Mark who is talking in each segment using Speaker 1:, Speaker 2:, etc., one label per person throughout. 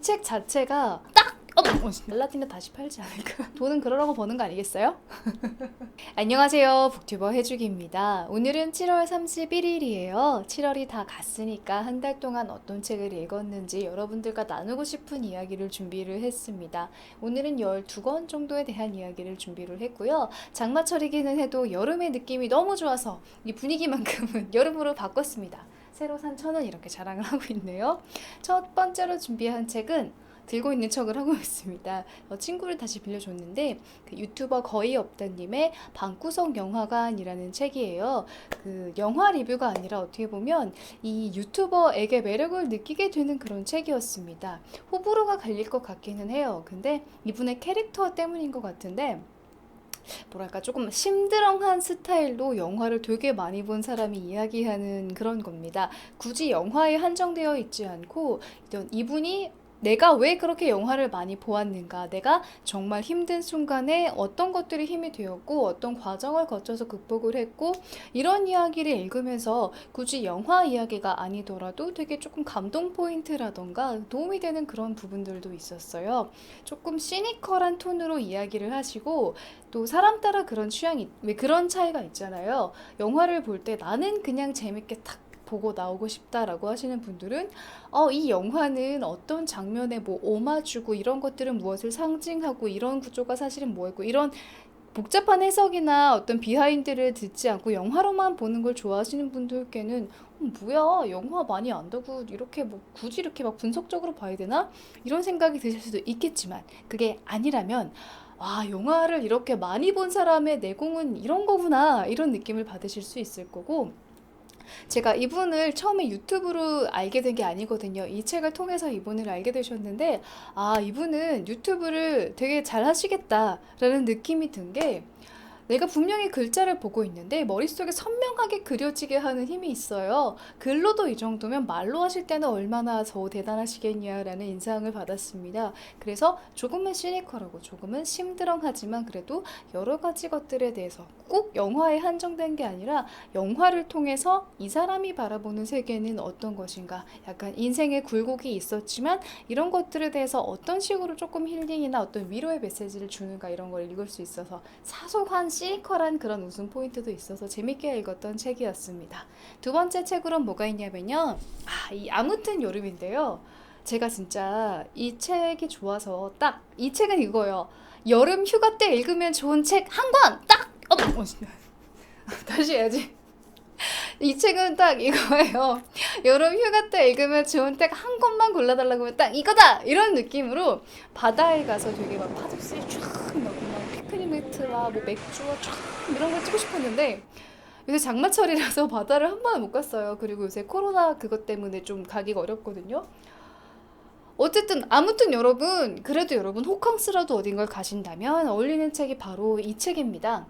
Speaker 1: 책 자체가 말라틴도 다시 팔지 않을까? 돈은 그러라고 버는 거 아니겠어요? 안녕하세요. 북튜버 해주기입니다. 오늘은 7월 31일이에요. 7월이 다 갔으니까 한 달 동안 어떤 책을 읽었는지 여러분들과 나누고 싶은 이야기를 준비를 했습니다. 오늘은 12권 정도에 대한 이야기를 준비를 했고요. 장마철이기는 해도 여름의 느낌이 너무 좋아서 이 분위기만큼은 여름으로 바꿨습니다. 새로 산 천원 이렇게 자랑을 하고 있네요. 첫 번째로 준비한 책은 들고 있는 척을 하고 있습니다. 친구를 다시 빌려줬는데 그 유튜버 거의 없다님의 방구석 영화관이라는 책이에요. 그 영화 리뷰가 아니라 어떻게 보면 이 유튜버에게 매력을 느끼게 되는 그런 책이었습니다. 호불호가 갈릴 것 같기는 해요. 근데 이분의 캐릭터 때문인 것 같은데 뭐랄까 조금 심드렁한 스타일로 영화를 되게 많이 본 사람이 이야기하는 그런 겁니다. 굳이 영화에 한정되어 있지 않고 이분이 내가 왜 그렇게 영화를 많이 보았는가, 내가 정말 힘든 순간에 어떤 것들이 힘이 되었고 어떤 과정을 거쳐서 극복을 했고, 이런 이야기를 읽으면서 굳이 영화 이야기가 아니더라도 되게 조금 감동 포인트라던가 도움이 되는 그런 부분들도 있었어요. 조금 시니컬한 톤으로 이야기를 하시고, 또 사람 따라 그런 취향이, 왜 그런 차이가 있잖아요. 영화를 볼 때 나는 그냥 재밌게 탁 보고 나오고 싶다라고 하시는 분들은 이 영화는 어떤 장면에 뭐 오마주고 이런 것들은 무엇을 상징하고 이런 구조가 사실은 뭐였고 이런 복잡한 해석이나 어떤 비하인드를 듣지 않고 영화로만 보는 걸 좋아하시는 분들께는 뭐야 영화 많이 안다고 이렇게 뭐 굳이 이렇게 막 분석적으로 봐야 되나? 이런 생각이 드실 수도 있겠지만, 그게 아니라면 영화를 이렇게 많이 본 사람의 내공은 이런 거구나, 이런 느낌을 받으실 수 있을 거고, 제가 이분을 처음에 유튜브로 알게 된 게 아니거든요. 이 책을 통해서 이분을 알게 되셨는데, 이분은 유튜브를 되게 잘 하시겠다라는 느낌이 든 게, 내가 분명히 글자를 보고 있는데 머릿속에 선명하게 그려지게 하는 힘이 있어요. 글로도 이 정도면 말로 하실 때는 얼마나 더 대단하시겠냐라는 인상을 받았습니다. 그래서 조금은 시니컬하고 조금은 심드렁하지만 그래도 여러 가지 것들에 대해서 꼭 영화에 한정된 게 아니라 영화를 통해서 이 사람이 바라보는 세계는 어떤 것인가, 약간 인생의 굴곡이 있었지만 이런 것들에 대해서 어떤 식으로 조금 힐링이나 어떤 위로의 메시지를 주는가, 이런 걸 읽을 수 있어서 사소한 시니컬한 그런 웃음 포인트도 있어서 재밌게 읽었던 책이었습니다. 두 번째 책으로는 뭐가 있냐면요. 이 아무튼 여름인데요. 제가 진짜 이 책이 좋아서 딱 이 책은 이거예요. 여름 휴가 때 읽으면 좋은 책 한 권! 딱! 다시 해야지. 이 책은 딱 이거예요. 여름 휴가 때 읽으면 좋은 책 한 권만 골라달라고 하면 딱 이거다! 이런 느낌으로 바다에 가서 되게 막 파도스에 쫙 나고 막 피크닉 매트와 뭐 맥주와 쫙 이런 걸 찍고 싶었는데, 요새 장마철이라서 바다를 한 번을 못 갔어요. 그리고 요새 코로나 그것 때문에 좀 가기가 어렵거든요. 어쨌든 아무튼 여러분, 그래도 여러분 호캉스라도 어딘가를 가신다면 어울리는 책이 바로 이 책입니다.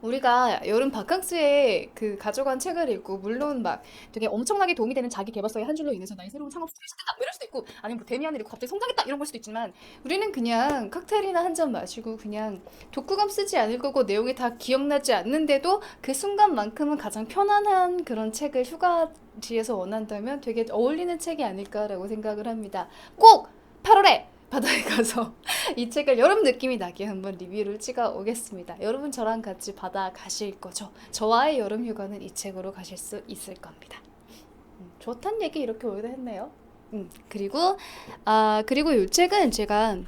Speaker 1: 우리가 여름 바캉스에 그 가져간 책을 읽고, 물론 막 되게 엄청나게 도움이 되는 자기 개발서의 한 줄로 인해서 나의 새로운 창업 스타일이 시작된다 뭐 이럴 수도 있고, 아니면 뭐 데미안을 읽고 갑자기 성장했다 이런 걸 수도 있지만, 우리는 그냥 칵테일이나 한 잔 마시고 그냥 독후감 쓰지 않을 거고 내용이 다 기억나지 않는데도 그 순간만큼은 가장 편안한 그런 책을 휴가지에서 원한다면 되게 어울리는 책이 아닐까라고 생각을 합니다. 꼭 8월에 바다에 가서 이 책을 여름 느낌이 나게 한번 리뷰를 찍어 오겠습니다. 여러분 저랑 같이 바다 가실 거죠? 저와의 여름 휴가는 이 책으로 가실 수 있을 겁니다. 좋단 얘기 이렇게 오래 했네요. 그리고 이 책은 제가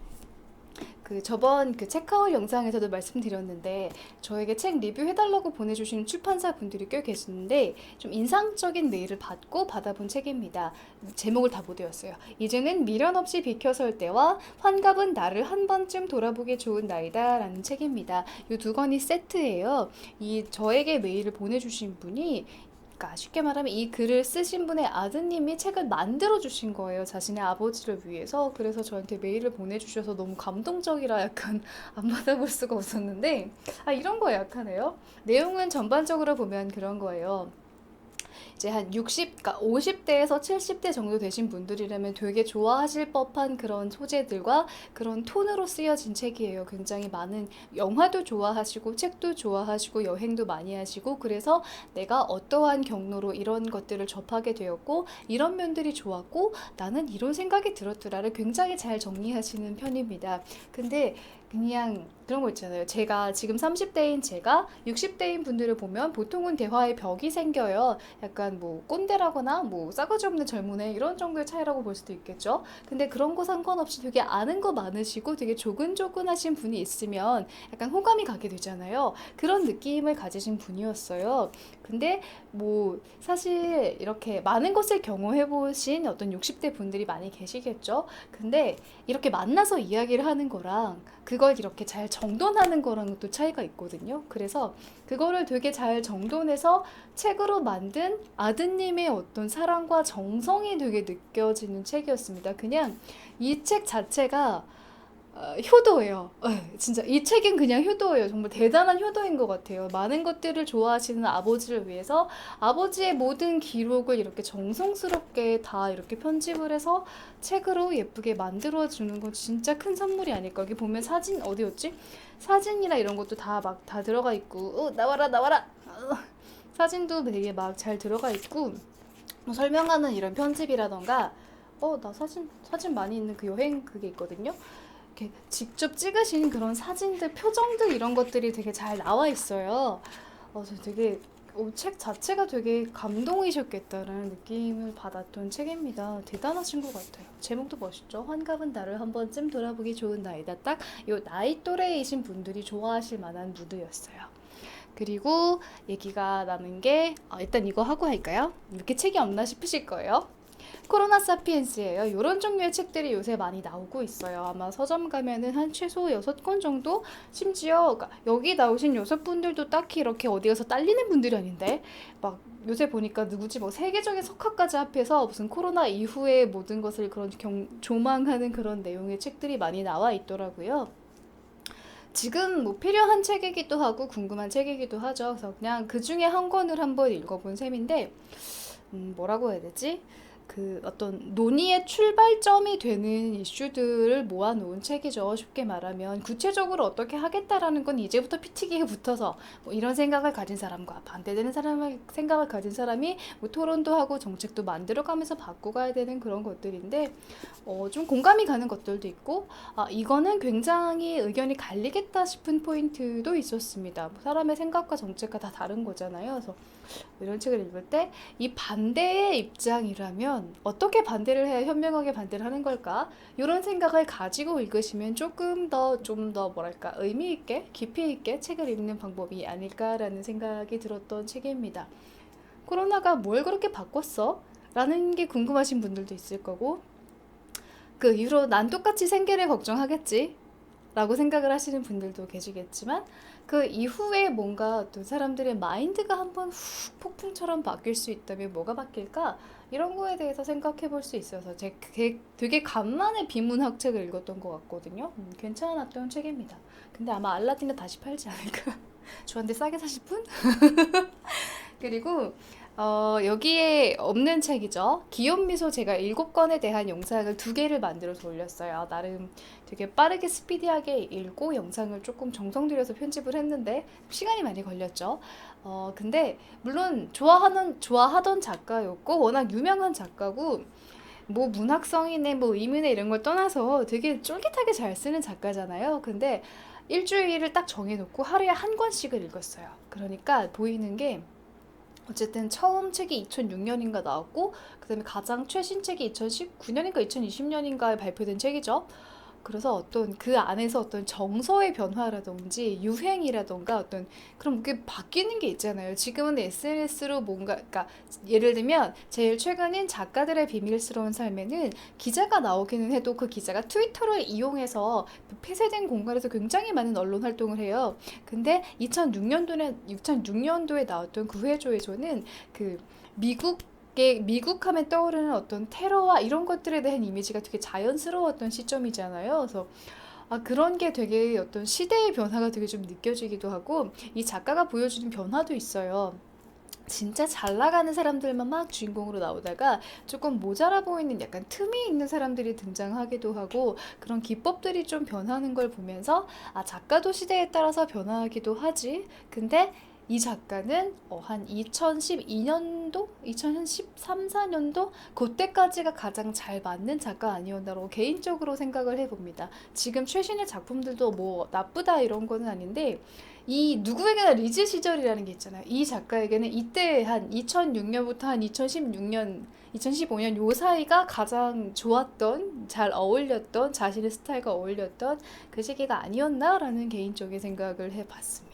Speaker 1: 그 저번 그 책하울 영상에서도 말씀드렸는데, 저에게 책 리뷰해달라고 보내주시는 출판사 분들이 꽤 계시는데 좀 인상적인 메일을 받고 받아본 책입니다. 제목을 다 못 외웠어요. 이제는 미련 없이 비켜설 때와 환갑은 나를 한 번쯤 돌아보기 좋은 나이다 라는 책입니다. 이 두 권이 세트예요. 이 저에게 메일을 보내주신 분이, 그러니까 쉽게 말하면 이 글을 쓰신 분의 아드님이 책을 만들어 주신 거예요. 자신의 아버지를 위해서. 그래서 저한테 메일을 보내주셔서 너무 감동적이라 약간 안 받아볼 수가 없었는데, 이런 거에 약하네요. 내용은 전반적으로 보면 그런 거예요. 이제 한 60, 그러니까 50대에서 70대 정도 되신 분들이라면 되게 좋아하실 법한 그런 소재들과 그런 톤으로 쓰여진 책이에요. 굉장히 많은 영화도 좋아하시고 책도 좋아하시고 여행도 많이 하시고 그래서 내가 어떠한 경로로 이런 것들을 접하게 되었고 이런 면들이 좋았고 나는 이런 생각이 들었더라를 굉장히 잘 정리하시는 편입니다. 근데 그냥 그런 거 있잖아요. 제가 지금 30대인 제가 60대인 분들을 보면 보통은 대화의 벽이 생겨요. 약간 뭐 꼰대라거나 뭐 싸가지 없는 젊은애 이런 정도의 차이라고 볼 수도 있겠죠. 근데 그런 거 상관없이 되게 아는 거 많으시고 되게 조근조근하신 분이 있으면 약간 호감이 가게 되잖아요. 그런 느낌을 가지신 분이었어요. 근데 뭐 사실 이렇게 많은 것을 경험해 보신 어떤 60대 분들이 많이 계시겠죠. 근데 이렇게 만나서 이야기를 하는 거랑 그걸 이렇게 잘 정돈하는 거랑 또 차이가 있거든요. 그래서 그거를 되게 잘 정돈해서 책으로 만든 아드님의 어떤 사랑과 정성이 되게 느껴지는 책이었습니다. 그냥 이 책 자체가 효도예요. 진짜 이 책은 그냥 효도예요. 정말 대단한 효도인 것 같아요. 많은 것들을 좋아하시는 아버지를 위해서 아버지의 모든 기록을 이렇게 정성스럽게 다 이렇게 편집을 해서 책으로 예쁘게 만들어주는 건 진짜 큰 선물이 아닐까. 여기 보면 사진 어디였지? 사진이나 이런 것도 다 막 다 들어가 있고, 나와라 나와라. 사진도 되게 막 잘 들어가 있고, 뭐 설명하는 이런 편집이라던가, 나 사진 많이 있는 그 여행 그게 있거든요. 이렇게 직접 찍으신 그런 사진들, 표정들 이런 것들이 되게 잘 나와 있어요. 저 되게 책 자체가 되게 감동이셨겠다는 느낌을 받았던 책입니다. 대단하신 것 같아요. 제목도 멋있죠? 환갑은 나를 한 번쯤 돌아보기 좋은 나이다. 딱 요 나이 또래이신 분들이 좋아하실 만한 무드였어요. 그리고 얘기가 나는 게 일단 이거 하고 할까요? 이렇게 책이 없나 싶으실 거예요. 코로나 사피엔스예요. 이런 종류의 책들이 요새 많이 나오고 있어요. 아마 서점 가면은 한 최소 6권 정도? 심지어 그러니까 여기 나오신 6분들도 딱히 이렇게 어디 가서 딸리는 분들이 아닌데 막 요새 보니까 누구지 뭐 세계적인 석학까지 합해서 무슨 코로나 이후의 모든 것을 그런 조망하는 그런 내용의 책들이 많이 나와 있더라고요. 지금 뭐 필요한 책이기도 하고 궁금한 책이기도 하죠. 그래서 그냥 그 중에 한 권을 한번 읽어본 셈인데 뭐라고 해야 되지? 그 어떤 논의의 출발점이 되는 이슈들을 모아놓은 책이죠. 쉽게 말하면 구체적으로 어떻게 하겠다라는 건 이제부터 피튀기에 붙어서 뭐 이런 생각을 가진 사람과 반대되는 사람의 생각을 가진 사람이 뭐 토론도 하고 정책도 만들어가면서 바꿔가야 되는 그런 것들인데 좀 공감이 가는 것들도 있고 이거는 굉장히 의견이 갈리겠다 싶은 포인트도 있었습니다. 뭐 사람의 생각과 정책과 다 다른 거잖아요. 그래서 이런 책을 읽을 때 이 반대의 입장이라면 어떻게 반대를 해야 현명하게 반대를 하는 걸까? 이런 생각을 가지고 읽으시면 조금 더 좀 더 뭐랄까 의미 있게 깊이 있게 책을 읽는 방법이 아닐까라는 생각이 들었던 책입니다. 코로나가 뭘 그렇게 바꿨어? 라는 게 궁금하신 분들도 있을 거고 그 이후로 난 똑같이 생계를 걱정하겠지 라고 생각을 하시는 분들도 계시겠지만 그 이후에 뭔가 또 사람들의 마인드가 한번 훅 폭풍처럼 바뀔 수 있다면 뭐가 바뀔까? 이런 거에 대해서 생각해 볼 수 있어서 제가 되게 간만에 비문학 책을 읽었던 것 같거든요. 괜찮았던 책입니다. 근데 아마 알라딘에 다시 팔지 않을까? 저한테 싸게 사실 분? 그리고 여기에 없는 책이죠. 기욤미소 제가 7권에 대한 영상을 2개를 만들어서 올렸어요. 나름 되게 빠르게 스피디하게 읽고 영상을 조금 정성 들여서 편집을 했는데 시간이 많이 걸렸죠. 근데 물론 좋아하던 작가였고 워낙 유명한 작가고 뭐 문학성이네 뭐 의미네 이런 걸 떠나서 되게 쫄깃하게 잘 쓰는 작가잖아요. 근데 일주일을 딱 정해놓고 하루에 한 권씩을 읽었어요. 그러니까 보이는 게 어쨌든 처음 책이 2006년인가 나왔고 그다음에 가장 최신 책이 2019년인가 2020년인가에 발표된 책이죠. 그래서 어떤 그 안에서 어떤 정서의 변화라든지 유행이라던가 어떤 그런 게 바뀌는 게 있잖아요. 지금은 SNS로 뭔가 그러니까 예를 들면 제일 최근인 작가들의 비밀스러운 삶에는 기자가 나오기는 해도 그 기자가 트위터를 이용해서 폐쇄된 공간에서 굉장히 많은 언론 활동을 해요. 근데 2006년도에 나왔던 그 회조에서는 그 미국 하면 떠오르는 어떤 테러와 이런 것들에 대한 이미지가 되게 자연스러웠던 시점이잖아요. 그래서 그런 게 되게 어떤 시대의 변화가 되게 좀 느껴지기도 하고 이 작가가 보여주는 변화도 있어요. 진짜 잘 나가는 사람들만 막 주인공으로 나오다가 조금 모자라 보이는 약간 틈이 있는 사람들이 등장하기도 하고 그런 기법들이 좀 변하는 걸 보면서 아, 작가도 시대에 따라서 변화하기도 하지. 근데 이 작가는 한 2012년도? 2013, 14년도? 그때까지가 가장 잘 맞는 작가 아니었나라고 개인적으로 생각을 해봅니다. 지금 최신의 작품들도 뭐 나쁘다 이런 거는 아닌데 이 누구에게나 리즈 시절이라는 게 있잖아요. 이 작가에게는 이때 한 2006년부터 한 2016년, 2015년 요 사이가 가장 좋았던, 잘 어울렸던, 자신의 스타일과 어울렸던 그 시기가 아니었나라는 개인적인 생각을 해봤습니다.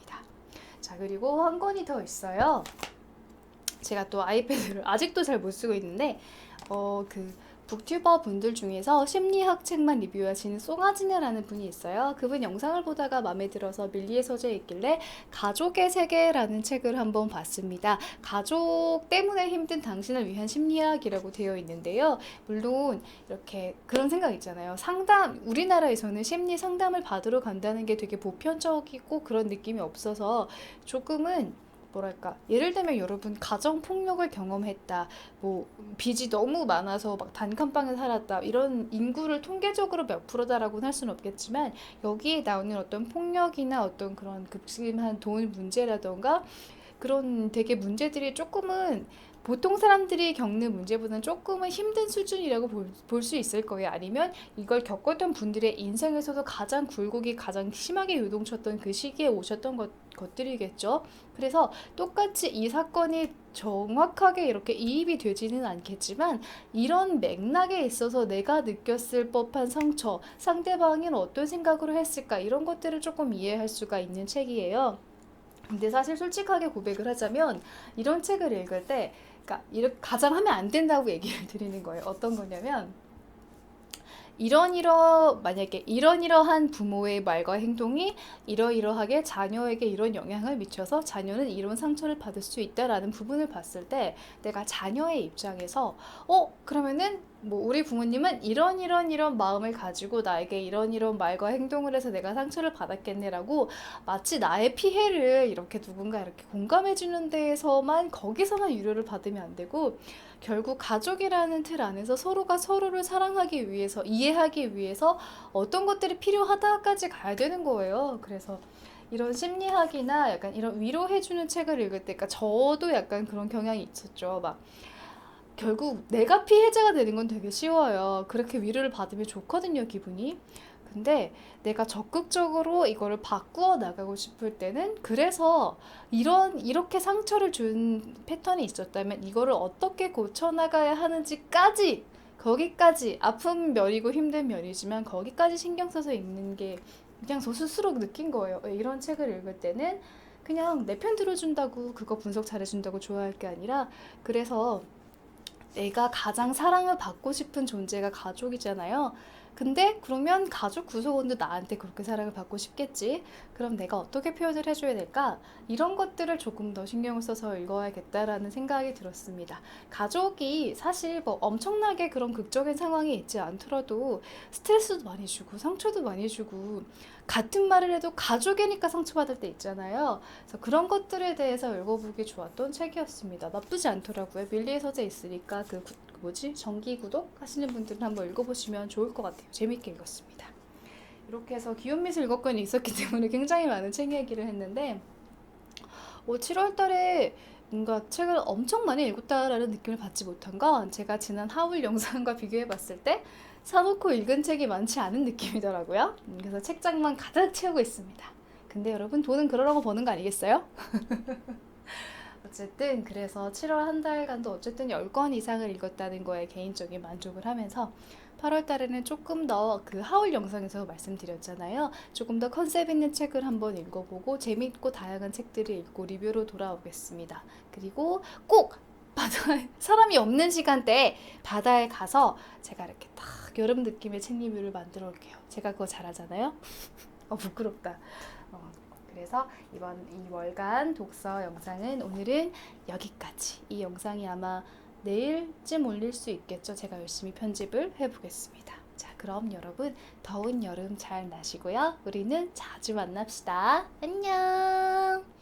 Speaker 1: 자, 그리고 한 권이 더 있어요. 제가 또 아이패드를 아직도 잘 못 쓰고 있는데 그 북튜버 분들 중에서 심리학 책만 리뷰하시는 송아지네라는 분이 있어요. 그분 영상을 보다가 마음에 들어서 밀리의 서재에 있길래 가족의 세계라는 책을 한번 봤습니다. 가족 때문에 힘든 당신을 위한 심리학이라고 되어 있는데요. 물론 이렇게 그런 생각 있잖아요. 상담, 우리나라에서는 심리 상담을 받으러 간다는 게 되게 보편적이고 그런 느낌이 없어서 조금은 뭐랄까, 예를 들면 여러분 가정폭력을 경험했다, 뭐 빚이 너무 많아서 막 단칸방에 살았다, 이런 인구를 통계적으로 몇 프로다라고는 할 수는 없겠지만 여기에 나오는 어떤 폭력이나 어떤 그런 극심한 돈 문제라던가 그런 되게 문제들이 조금은 보통 사람들이 겪는 문제보다는 조금은 힘든 수준이라고 볼 수 있을 거예요. 아니면 이걸 겪었던 분들의 인생에서도 가장 굴곡이 가장 심하게 요동쳤던 그 시기에 오셨던 것들이겠죠. 그래서 똑같이 이 사건이 정확하게 이렇게 이입이 되지는 않겠지만 이런 맥락에 있어서 내가 느꼈을 법한 상처, 상대방은 어떤 생각으로 했을까, 이런 것들을 조금 이해할 수가 있는 책이에요. 근데 사실 솔직하게 고백을 하자면 이런 책을 읽을 때 그러니까 가장 하면 안 된다고 얘기를 드리는 거예요. 어떤 거냐면 만약에 이러이러한 부모의 말과 행동이 이러이러하게 자녀에게 이런 영향을 미쳐서 자녀는 이런 상처를 받을 수 있다라는 부분을 봤을 때 내가 자녀의 입장에서 그러면은 뭐 우리 부모님은 이런 마음을 가지고 나에게 이런 말과 행동을 해서 내가 상처를 받았겠네라고 마치 나의 피해를 이렇게 누군가 이렇게 공감해 주는 데에서만 거기서만 위로를 받으면 안 되고 결국 가족이라는 틀 안에서 서로가 서로를 사랑하기 위해서, 이해하기 위해서 어떤 것들이 필요하다까지 가야 되는 거예요. 그래서 이런 심리학이나 약간 이런 위로해주는 책을 읽을 때, 그러니까 저도 약간 그런 경향이 있었죠. 막 결국 내가 피해자가 되는 건 되게 쉬워요. 그렇게 위로를 받으면 좋거든요, 기분이. 근데 내가 적극적으로 이거를 바꾸어 나가고 싶을 때는 그래서 이렇게 상처를 준 패턴이 있었다면 이거를 어떻게 고쳐나가야 하는지까지 거기까지 아픈 면이고 힘든 면이지만 거기까지 신경 써서 읽는 게 그냥 저 스스로 느낀 거예요. 이런 책을 읽을 때는 그냥 내 편 들어준다고 그거 분석 잘해준다고 좋아할 게 아니라 그래서 내가 가장 사랑을 받고 싶은 존재가 가족이잖아요. 근데 그러면 가족 구성원도 나한테 그렇게 사랑을 받고 싶겠지. 그럼 내가 어떻게 표현을 해줘야 될까? 이런 것들을 조금 더 신경을 써서 읽어야겠다라는 생각이 들었습니다. 가족이 사실 뭐 엄청나게 그런 극적인 상황이 있지 않더라도 스트레스도 많이 주고 상처도 많이 주고 같은 말을 해도 가족이니까 상처받을 때 있잖아요. 그래서 그런 것들에 대해서 읽어보기 좋았던 책이었습니다. 나쁘지 않더라고요. 밀리의 서재 있으니까 정기 구독 하시는 분들은 한번 읽어보시면 좋을 것 같아요. 재밌게 읽었습니다. 이렇게 해서 기욤미술 읽었건이 있었기 때문에 굉장히 많은 책 얘기를 했는데 7월 달에 뭔가 책을 엄청 많이 읽었다라는 느낌을 받지 못한 건 제가 지난 하울 영상과 비교해 봤을 때 사놓고 읽은 책이 많지 않은 느낌이더라고요. 그래서 책장만 가득 채우고 있습니다. 근데 여러분 돈은 그러라고 버는 거 아니겠어요? 어쨌든 그래서 7월 한 달간도 어쨌든 10권 이상을 읽었다는 거에 개인적인 만족을 하면서 8월 달에는 조금 더 그 하울 영상에서 말씀드렸잖아요. 조금 더 컨셉 있는 책을 한번 읽어보고 재밌고 다양한 책들을 읽고 리뷰로 돌아오겠습니다. 그리고 꼭 바다에 사람이 없는 시간대에 바다에 가서 제가 이렇게 딱 여름 느낌의 책 리뷰를 만들어 올게요. 제가 그거 잘하잖아요. 부끄럽다. 그래서 이번 2월간 독서 영상은 오늘은 여기까지. 이 영상이 아마 내일쯤 올릴 수 있겠죠. 제가 열심히 편집을 해보겠습니다. 자, 그럼 여러분 더운 여름 잘 나시고요. 우리는 자주 만납시다. 안녕.